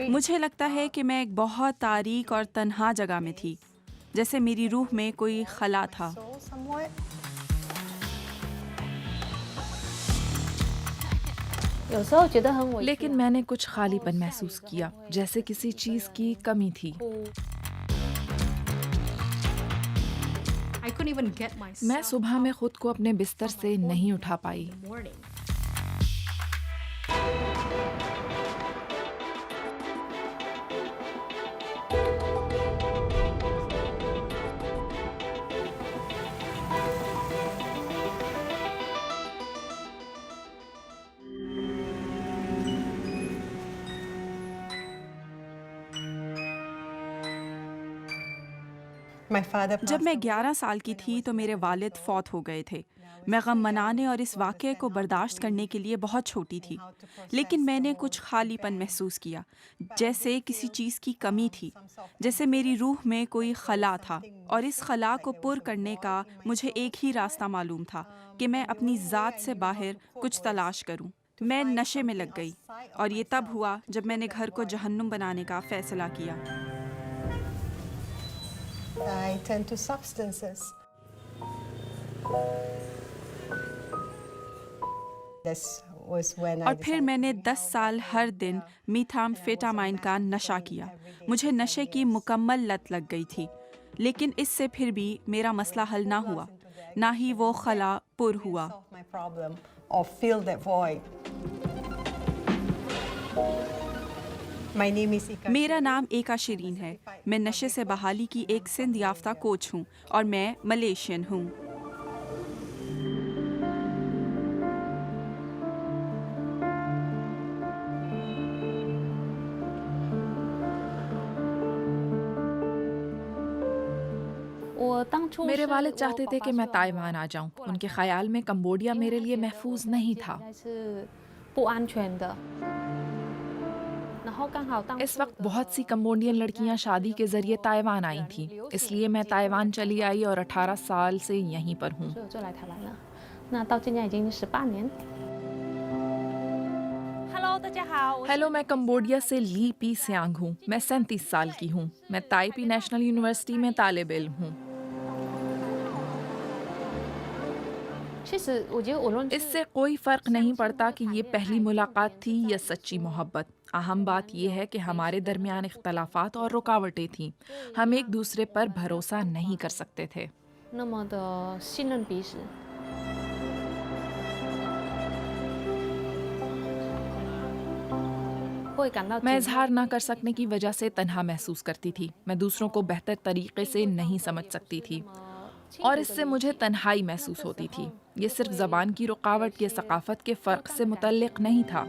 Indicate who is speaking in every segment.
Speaker 1: मुझे लगता है कि मैं एक बहुत तारीक और तन्हा जगह में थी, जैसे मेरी रूह में कोई खला था।
Speaker 2: लेकिन मैंने कुछ खालीपन महसूस किया, जैसे किसी चीज़ की कमी थी। मैं सुबह में खुद को अपने बिस्तर से नहीं उठा पाई।
Speaker 1: जब मैं 11 साल की थी तो मेरे वालिद फौत हो गए थे। मैं गम मनाने और इस वाक़ये को बर्दाश्त करने के लिए बहुत छोटी थी, लेकिन मैंने कुछ खालीपन महसूस किया, जैसे किसी चीज़ की कमी थी, जैसे मेरी रूह में कोई खला था, और इस खला को पुर करने का मुझे एक ही रास्ता मालूम था कि मैं अपनी ज़ात से बाहर कुछ तलाश करूं। मैं नशे में लग गई, और ये तब हुआ जब मैंने घर को जहन्नुम बनाने का फ़ैसला किया।
Speaker 3: I turned to substances. This was when I
Speaker 1: और फिर मैंने
Speaker 3: decided
Speaker 1: 10 साल हर दिन मीथाम्फेटामाइन का नशा किया। मुझे नशे की मुकम्मल लत लग गई थी, लेकिन इससे फिर भी मेरा मसला हल ना हुआ, ना ही वो खला पुर हुआ।
Speaker 3: solve my problem or fill that void. My name is Ika.
Speaker 1: मेरा नाम एका शिरीन है। मैं नशे से बहाली की एक सिंध याफ्ता कोच हूँ, और मैं मलेशियन हूँ।
Speaker 2: मेरे वालिद चाहते थे कि मैं ताइवान आ जाऊं। उनके ख्याल में कंबोडिया मेरे लिए महफूज नहीं था। इस वक्त बहुत सी कंबोडियन लड़कियां शादी के जरिए ताइवान आई थीं, इसलिए मैं ताइवान चली आई और 18 साल से यहीं पर हूँ। हेलो, मैं कंबोडिया से ली पी सियांग हूँ। मैं 37 साल की हूँ। मैं ताइपी नेशनल यूनिवर्सिटी में तालिब इल्म हूँ। इससे कोई फ़र्क नहीं पड़ता कि ये पहली मुलाकात थी या सच्ची मोहब्बत। अहम बात यह है कि हमारे दरमियान इख्तलाफात और रुकावटें थीं। हम एक दूसरे पर भरोसा नहीं कर सकते थे। मैं इजहार ना कर सकने की वजह से तन्हा महसूस करती थी। मैं दूसरों को बेहतर तरीके से नहीं समझ सकती थी, और इससे मुझे तन्हाई महसूस होती थी। ये सिर्फ ज़बान की रुकावट या सकाफ़त के फ़र्क से मुतल्लिक़ नहीं था।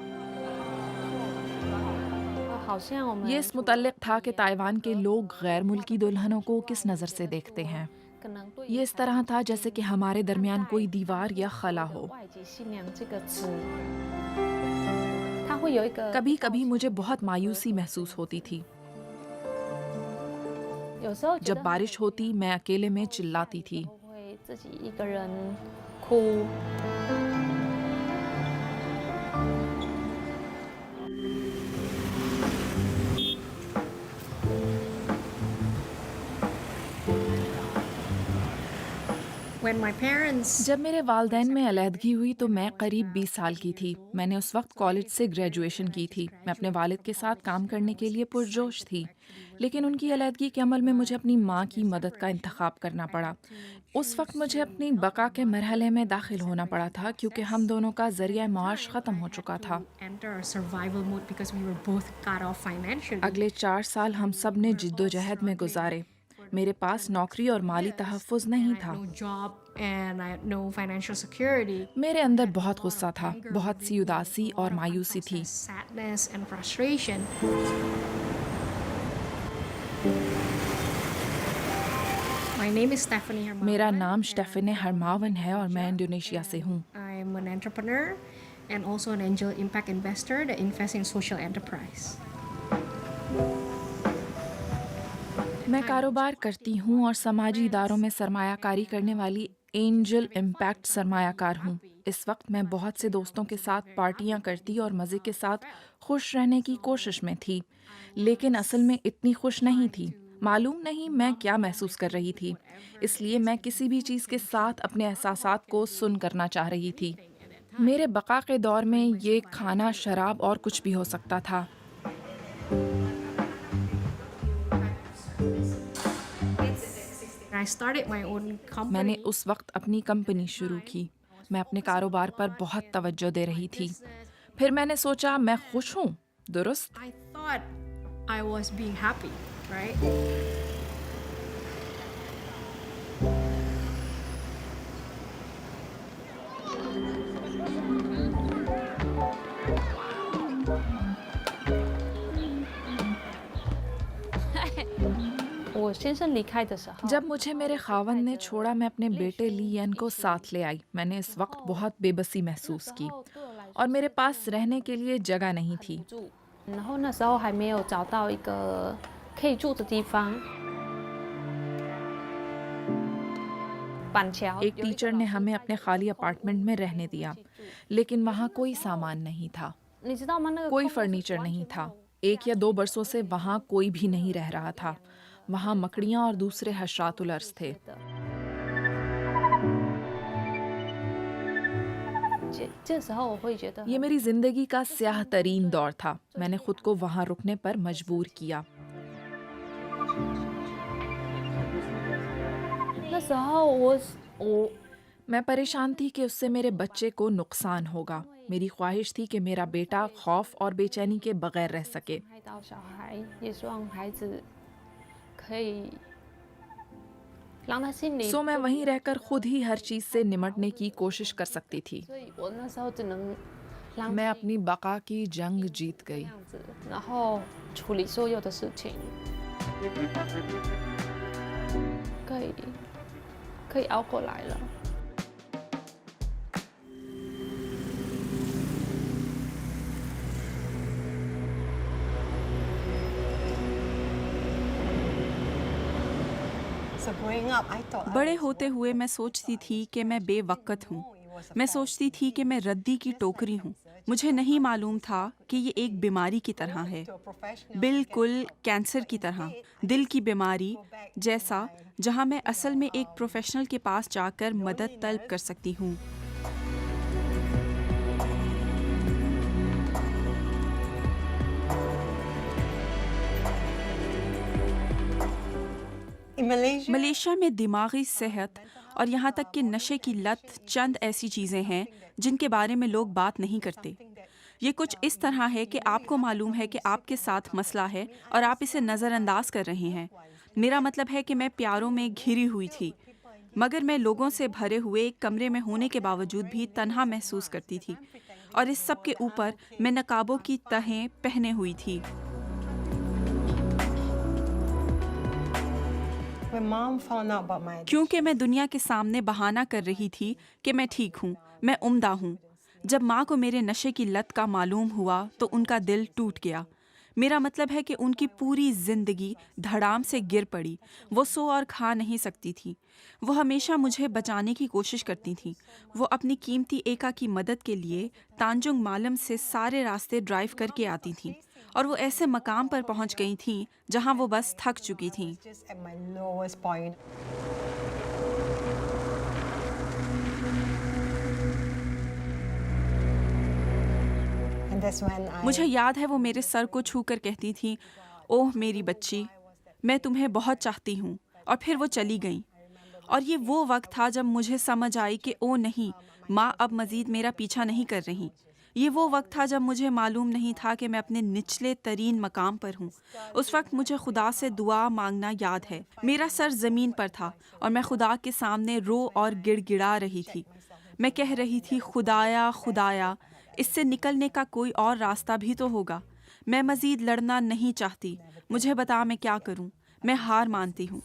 Speaker 2: ये इस मुतल्लिक़ था कि ताइवान के लोग गैर मुल्की दुल्हनों को किस नज़र से देखते हैं। ये इस तरह था जैसे कि हमारे दरमियान कोई दीवार या खला हो। कभी कभी मुझे बहुत मायूसी महसूस होती थी। जब बारिश होती, मैं अकेले में चिल्लाती थी। जब मेरे वालदैन में अलहदगी हुई तो मैं करीब 20 साल की थी। मैंने उस वक्त कॉलेज से ग्रेजुएशन की थी। मैं अपने वालिद के साथ काम करने के लिए पुरजोश थी, लेकिन उनकी अलहदगी के अमल में मुझे अपनी माँ की मदद का इंतखाब करना पड़ा। उस वक्त मुझे अपनी बका के मरहले में दाखिल होना पड़ा था, क्योंकि हम दोनों का ज़रिया माश ख़त्म हो चुका था। अगले 4 साल हम सब ने जिद्दोजहद में गुजारे। मेरे पास नौकरी और माली तहफ़्फ़ुज़ नहीं था। मेरे अंदर बहुत गुस्सा था, बहुत सी उदासी और मायूसी थी। मेरा नाम स्टेफनी हरमावन है और मैं इंडोनेशिया से हूँ। मैं कारोबार करती हूँ और समाजी इदारों में सरमायाकारी करने वाली एंजल इम्पैक्ट सरमायाकार हूँ। इस वक्त मैं बहुत से दोस्तों के साथ पार्टियां करती और मज़े के साथ खुश रहने की कोशिश में थी, लेकिन असल में इतनी खुश नहीं थी। मालूम नहीं मैं क्या महसूस कर रही थी, इसलिए मैं किसी भी चीज़ के साथ अपने एहसासात को सुन करना चाह रही थी। मेरे बका के दौर में ये खाना, शराब और कुछ भी हो सकता था।
Speaker 4: I started my own company.
Speaker 2: मैंने उस वक्त अपनी कंपनी शुरू की। मैं अपने कारोबार पर बहुत तवज्जो दे रही थी। फिर मैंने सोचा मैं खुश हूँ, दुरुस्त।
Speaker 4: I thought I was being happy, right?
Speaker 2: जब मुझे मेरे खावंद ने छोड़ा, मैं अपने बेटे लियन को साथ ले आई। मैंने इस वक्त बहुत बेबसी महसूस की और मेरे पास रहने के लिए जगह नहीं थी।
Speaker 5: 然后那时候还没有找到一个可以住的地方。板桥
Speaker 2: एक टीचर ने हमें अपने खाली अपार्टमेंट में रहने दिया, लेकिन वहाँ कोई सामान नहीं था,
Speaker 5: 你知道吗？那个
Speaker 2: कोई फर्नीचर नहीं था। 1 या 2 बरसों से वहाँ कोई भी नहीं रह रहा था। वहाँ मकड़ियाँ और दूसरे हशरातुल अर्ज़ थे।
Speaker 5: 这时候我会觉得
Speaker 2: ये मेरी जिंदगी का स्याह तरीन दौर था। मैंने खुद को वहाँ रुकने पर मजबूर किया।
Speaker 5: 那时候我
Speaker 2: मैं परेशान थी कि उससे मेरे बच्चे को नुकसान होगा। मेरी ख्वाहिश थी कि मेरा बेटा खौफ और बेचैनी के बगैर रह सके।
Speaker 5: 害到小孩，也希望孩子可以让他心里。
Speaker 2: सो मैं वहीं रहकर खुद ही हर चीज़ से निमटने की कोशिश कर सकती थी।
Speaker 5: 所以我那时候只能让
Speaker 2: मैं अपनी बका की जंग जीत गई।
Speaker 5: 这样子，然后处理所有的事情，可以熬过来了。
Speaker 3: So growing up, I thought I
Speaker 1: बड़े
Speaker 3: was
Speaker 1: होते हुए मैं सोचती थी कि मैं बेवक़्त हूँ। मैं सोचती थी कि मैं रद्दी की टोकरी हूँ। मुझे नहीं मालूम था कि ये एक बीमारी की तरह है,
Speaker 3: to a professional.
Speaker 1: बिल्कुल कैंसर की तरह, दिल की बीमारी जैसा, जहाँ मैं असल में एक प्रोफेशनल के पास जाकर मदद तलब कर सकती हूँ।
Speaker 3: In Malaysia,
Speaker 1: मलेशिया में दिमागी सेहत और यहाँ तक कि नशे की लत चंद ऐसी चीज़ें हैं जिनके बारे में लोग बात नहीं करते। ये कुछ इस तरह है कि आपको मालूम है कि आपके साथ मसला है और आप इसे नज़रअंदाज कर रहे हैं। मेरा मतलब है कि मैं प्यारों में घिरी हुई थी, मगर मैं लोगों से भरे हुए एक कमरे में होने के बावजूद भी तन्हा महसूस करती थी, और इस सब के ऊपर मैं नकाबों की तहें पहने हुई थी।
Speaker 3: when mom found out about my
Speaker 1: क्योंकि मैं दुनिया के सामने बहाना कर रही थी कि मैं ठीक हूँ, मैं उम्दा हूँ। जब माँ को मेरे नशे की लत का मालूम हुआ तो उनका दिल टूट गया। मेरा मतलब है कि उनकी पूरी जिंदगी धड़ाम से गिर पड़ी। वो सो और खा नहीं सकती थी। वो हमेशा मुझे बचाने की कोशिश करती थी। वो अपनी कीमती एका की मदद के लिए तांजुंग मालम से सारे रास्ते ड्राइव करके आती थीं, और वो ऐसे मकाम पर पहुंच गई थीं जहां वो बस थक चुकी थीं।
Speaker 3: just at my lowest point. And that's when I
Speaker 1: मुझे याद है वो मेरे सर को छूकर कहती थी, ओह मेरी बच्ची, मैं तुम्हें बहुत चाहती हूँ। और फिर वो चली गई। और ये वो वक्त था जब मुझे समझ आई कि ओ नहीं, माँ अब मज़ीद मेरा पीछा नहीं कर रही। ये वो वक्त था जब मुझे मालूम नहीं था कि मैं अपने निचले तरीन मकाम पर हूँ। उस वक्त मुझे खुदा से दुआ मांगना याद है। मेरा सर ज़मीन पर था और मैं खुदा के सामने रो और गिड़गिड़ा रही थी। मैं कह रही थी, खुदाया खुदाया, इससे निकलने का कोई और रास्ता भी तो होगा। मैं मज़ीद लड़ना नहीं चाहती। मुझे बता मैं क्या करूँ। मैं हार मानती हूँ।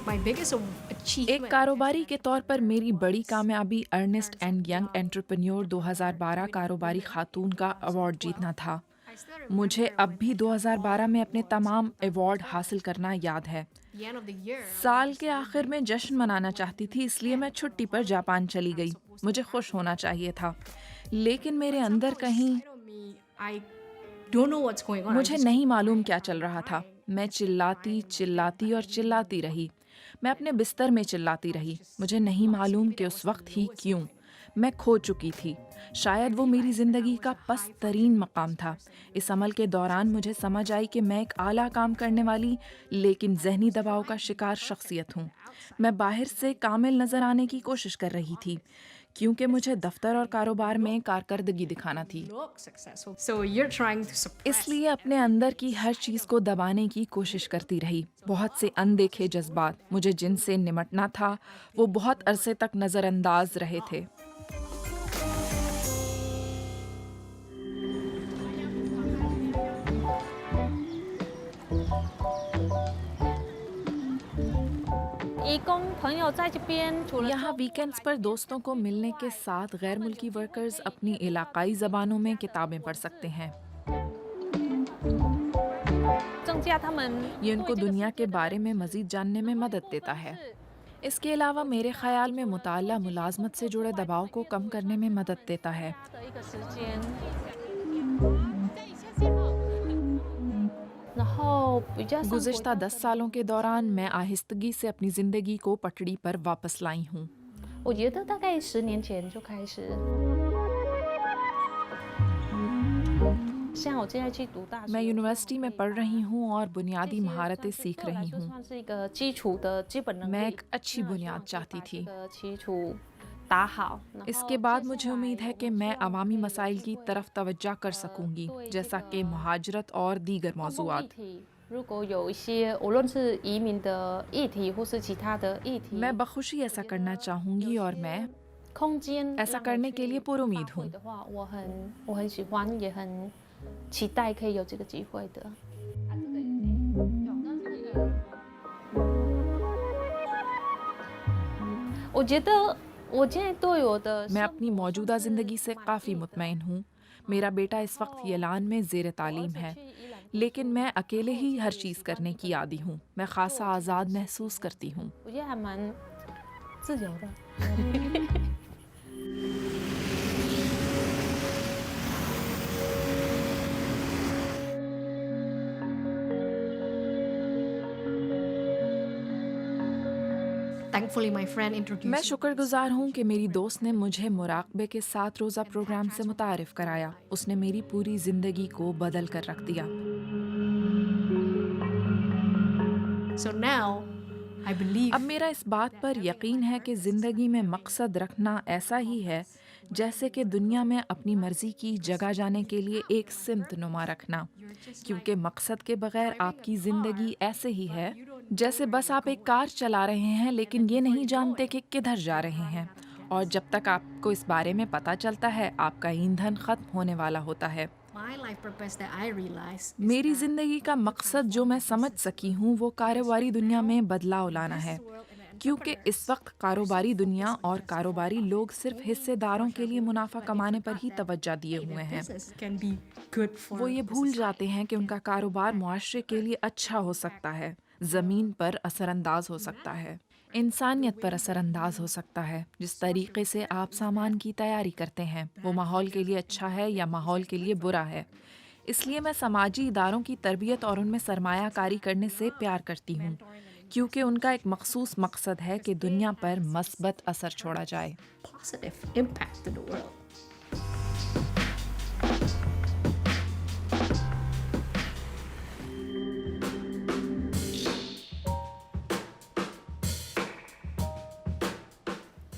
Speaker 4: my biggest achievement.
Speaker 2: एक कारोबारी के तौर पर मेरी बड़ी कामयाबी अर्नेस्ट एंड यंग एंटरप्रेन्योर 2012 कारोबारी खातून का अवार्ड जीतना था। मुझे अब भी 2012 में अपने तमाम अवार्ड हासिल करना याद है।
Speaker 4: The end of the year,
Speaker 2: साल के आखिर में जश्न मनाना चाहती थी, इसलिए मैं छुट्टी पर जापान चली गई। मुझे खुश होना चाहिए था, लेकिन मेरे अंदर कहीं
Speaker 4: I don't know what's going on.
Speaker 2: मुझे नहीं मालूम क्या चल रहा था। मैं चिल्लाती चिल्लाती और चिल्लाती रही। मैं अपने बिस्तर में चिल्लाती रही। मुझे नहीं मालूम कि उस वक्त ही क्यों। मैं खो चुकी थी। शायद वो मेरी ज़िंदगी का पस्त तरीन मकाम था। इस अमल के दौरान मुझे समझ आई कि मैं एक आला काम करने वाली लेकिन जहनी दबाव का शिकार शख्सियत हूँ। मैं बाहर से कामिल नज़र आने की कोशिश कर रही थी, क्योंकि मुझे दफ्तर और कारोबार में कारकर्दगी दिखाना थी।
Speaker 4: look successful. So you're trying to suppress.
Speaker 2: इसलिए अपने अंदर की हर चीज़ को दबाने की कोशिश करती रही। बहुत से अनदेखे जज्बात मुझे जिनसे निमटना था, वो बहुत अरसे तक नज़रअंदाज रहे थे। यहाँ वीकेंड्स पर दोस्तों को मिलने के साथ गैर मुल्की वर्कर्स अपनी इलाकाई ज़बानों में किताबें पढ़ सकते हैं। ये उनको दुनिया के बारे में मज़ीद जानने में मदद देता है। इसके अलावा मेरे ख़्याल में मुताला मुलाजमत से जुड़े दबाव को कम करने में मदद देता है। गुज़िश्ता 10 सालों के दौरान मैं आहिस्तगी से अपनी ज़िंदगी को पटड़ी पर वापस लाई हूँ। मैं यूनिवर्सिटी में पढ़ रही हूँ और बुनियादी महारतें सीख रही हूँ। मैं एक अच्छी बुनियाद चाहती थी। इसके बाद मुझे उम्मीद है कि मैं अवामी मसाइल की तरफ तवज्जो कर सकूंगी, जैसा कि मुहाजरत और दीगर मौज़ूआत। मैं बखुशी ऐसा करना चाहूँगी और मैं ऐसा करने के लिए पुरुमीद हूँ। मैं अपनी मौजूदा ज़िंदगी से काफ़ी मुतमईन हूँ। मेरा बेटा इस वक्त येलान में ज़ेर तालीम है, लेकिन मैं अकेले ही हर चीज़ करने की आदी हूँ। मैं ख़ासा आज़ाद महसूस करती हूँ।
Speaker 4: Thankfully, my friend introduced
Speaker 2: मैं
Speaker 4: me.
Speaker 2: शुक्रगुजार हूँ कि मेरी दोस्त ने मुझे मुराकबे के 7 रोज़ा प्रोग्राम से मुतारिफ कराया। उसने मेरी पूरी ज़िंदगी को बदल कर रख दिया।
Speaker 4: So now, I believe
Speaker 2: अब मेरा इस बात पर यकीन है कि ज़िंदगी में मकसद रखना ऐसा ही है जैसे कि दुनिया में अपनी मर्ज़ी की जगह जाने के लिए एक सिमत नुमा रखना, क्योंकि मकसद के बगैर आपकी ज़िंदगी ऐसे ही है जैसे बस आप एक कार चला रहे हैं लेकिन ये नहीं जानते कि किधर जा रहे हैं, और जब तक आपको इस बारे में पता चलता है आपका ईंधन ख़त्म होने वाला होता है।
Speaker 4: my life purpose that I realized
Speaker 2: मेरी ज़िंदगी का मकसद जो मैं समझ सकी हूँ वो कारोबारी दुनिया में बदलाव लाना है, क्योंकि इस वक्त कारोबारी दुनिया और कारोबारी लोग सिर्फ हिस्सेदारों के लिए मुनाफा कमाने पर ही तवज्जो दिए हुए हैं।
Speaker 4: business can be good for
Speaker 2: वो ये भूल जाते हैं कि उनका कारोबार मुआशरे के लिए अच्छा हो सकता है, ज़मीन पर असरअंदाज हो सकता है, इंसानियत पर असरअंदाज हो सकता है। जिस तरीके से आप सामान की तैयारी करते हैं वो माहौल के लिए अच्छा है या माहौल के लिए बुरा है। इसलिए मैं समाजी इदारों की तरबियत और उनमें सरमायाकारी करने से प्यार करती हूँ, क्योंकि उनका एक मखसूस मकसद है कि दुनिया पर मस्बत असर छोड़ा जाए।
Speaker 4: positive impact to the world.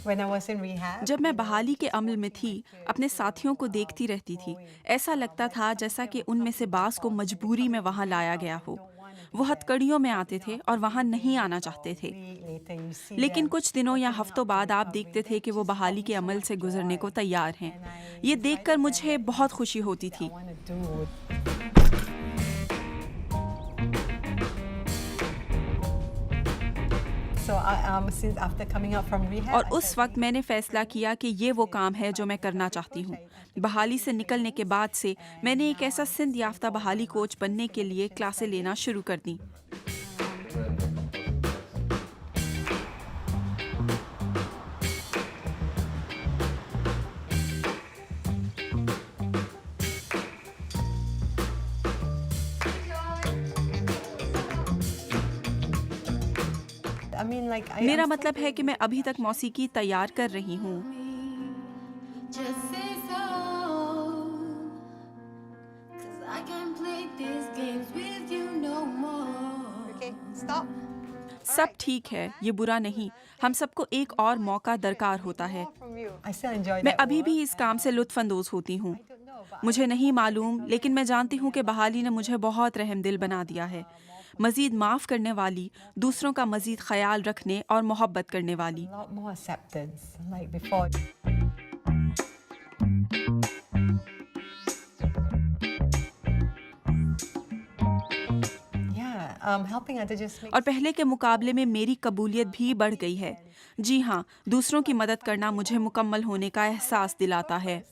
Speaker 3: When I was in rehab,
Speaker 1: जब मैं बहाली के अमल में थी, अपने साथियों को देखती रहती थी। ऐसा लगता था जैसा कि उनमें से बास को मजबूरी में वहाँ लाया गया हो। वो हथकड़ियों में आते थे और वहाँ नहीं आना चाहते थे।
Speaker 3: later you see
Speaker 1: लेकिन
Speaker 3: them.
Speaker 1: कुछ दिनों या हफ्तों बाद आप देखते थे कि वो बहाली के अमल से गुजरने को तैयार हैं। ये देखकर मुझे बहुत खुशी होती थी।
Speaker 3: I want to do. So since after coming out from rehab,
Speaker 1: और
Speaker 3: I
Speaker 1: उस
Speaker 3: said,
Speaker 1: वक्त मैंने फैसला किया कि ये वो काम है जो मैं करना चाहती हूँ। बहाली से निकलने के बाद से मैंने एक ऐसा सिंध याफ्ता बहाली कोच बनने के लिए क्लासें लेना शुरू कर दी।
Speaker 3: I mean, like,
Speaker 1: मेरा
Speaker 3: I'm still
Speaker 1: मतलब है कि मैं अभी तक मौसीकी तैयार कर रही हूँ।
Speaker 6: Just say so, 'cause I can't play these games with you no more.
Speaker 3: okay. Stop.
Speaker 1: सब ठीक है, ये बुरा नहीं। हम सबको एक और मौका दरकार होता है।
Speaker 3: From you. I still enjoy
Speaker 1: मैं
Speaker 3: that
Speaker 1: अभी
Speaker 3: work.
Speaker 1: भी इस काम से लुत्फानंदोज होती हूँ।
Speaker 3: I don't know, but
Speaker 1: मुझे नहीं मालूम, लेकिन मैं जानती हूँ कि बहाली ने मुझे बहुत रहमदिल बना दिया है। मज़ीद माफ़ करने वाली, दूसरों का मज़ीद ख्याल रखने और मोहब्बत करने वाली।
Speaker 3: a lot more acceptance, like before. Yeah, helping others just makes
Speaker 1: और पहले के मुकाबले में मेरी कबूलियत भी बढ़ गई है। जी हाँ, दूसरों की मदद करना मुझे मुकम्मल होने का एहसास दिलाता है।